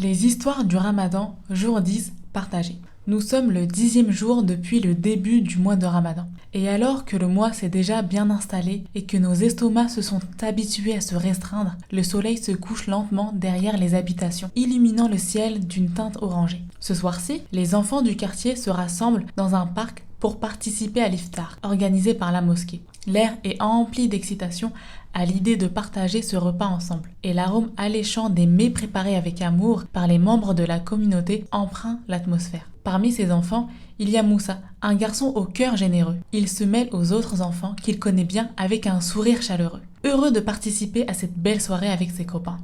Les histoires du Ramadan, jour 10, partagées. Nous sommes le 10e jour depuis le début du mois de Ramadan. Et alors que le mois s'est déjà bien installé et que nos estomacs se sont habitués à se restreindre, le soleil se couche lentement derrière les habitations, illuminant le ciel d'une teinte orangée. Ce soir-ci, les enfants du quartier se rassemblent dans un parc pour participer à l'iftar, organisé par la mosquée. L'air est empli d'excitation à l'idée de partager ce repas ensemble, et l'arôme alléchant des mets préparés avec amour par les membres de la communauté empreint l'atmosphère. Parmi ces enfants, il y a Moussa, un garçon au cœur généreux. Il se mêle aux autres enfants qu'il connaît bien avec un sourire chaleureux, heureux de participer à cette belle soirée avec ses copains.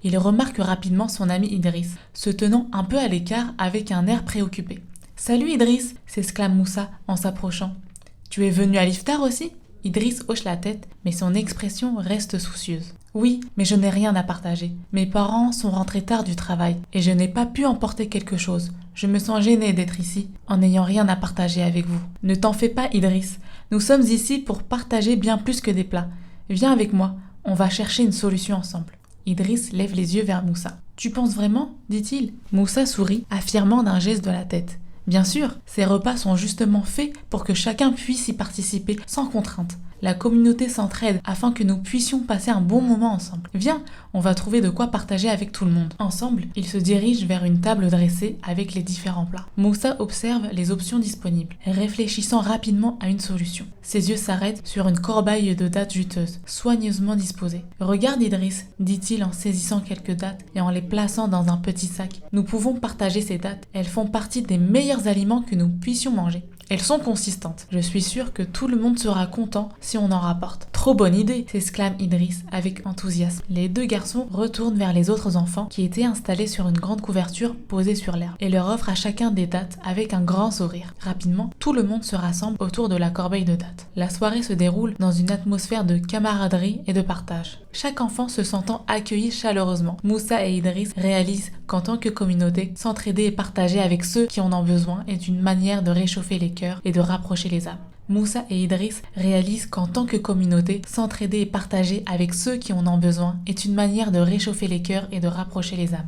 Il remarque rapidement son ami Idriss, se tenant un peu à l'écart avec un air préoccupé. « Salut Idriss !» s'exclame Moussa en s'approchant. « Tu es venu à l'iftar aussi ?» Idriss hoche la tête, mais son expression reste soucieuse. « Oui, mais je n'ai rien à partager. Mes parents sont rentrés tard du travail et je n'ai pas pu emporter quelque chose. Je me sens gênée d'être ici en n'ayant rien à partager avec vous. » « Ne t'en fais pas Idriss, nous sommes ici pour partager bien plus que des plats. Viens avec moi, on va chercher une solution ensemble. » Idriss lève les yeux vers Moussa. « Tu penses vraiment ?» dit-il. Moussa sourit, affirmant d'un geste de la tête. Bien sûr, ces repas sont justement faits pour que chacun puisse y participer sans contrainte. La communauté s'entraide afin que nous puissions passer un bon moment ensemble. Viens, on va trouver de quoi partager avec tout le monde. Ensemble, ils se dirigent vers une table dressée avec les différents plats. Moussa observe les options disponibles, réfléchissant rapidement à une solution. Ses yeux s'arrêtent sur une corbeille de dattes juteuses, soigneusement disposée. « Regarde Idriss, dit-il en saisissant quelques dattes et en les plaçant dans un petit sac. Nous pouvons partager ces dattes. Elles font partie des meilleurs aliments que nous puissions manger. Elles sont consistantes. Je suis sûre que tout le monde sera content si on en rapporte. » « Trop bonne idée !» s'exclame Idriss avec enthousiasme. Les deux garçons retournent vers les autres enfants qui étaient installés sur une grande couverture posée sur l'herbe et leur offrent à chacun des dattes avec un grand sourire. Rapidement, tout le monde se rassemble autour de la corbeille de dattes. La soirée se déroule dans une atmosphère de camaraderie et de partage. Chaque enfant se sentant accueilli chaleureusement. Moussa et Idriss réalisent qu'en tant que communauté, s'entraider et partager avec ceux qui en ont besoin est une manière de réchauffer les cœurs et de rapprocher les âmes. Moussa et Idriss réalisent qu'en tant que communauté, s'entraider et partager avec ceux qui en ont besoin est une manière de réchauffer les cœurs et de rapprocher les âmes.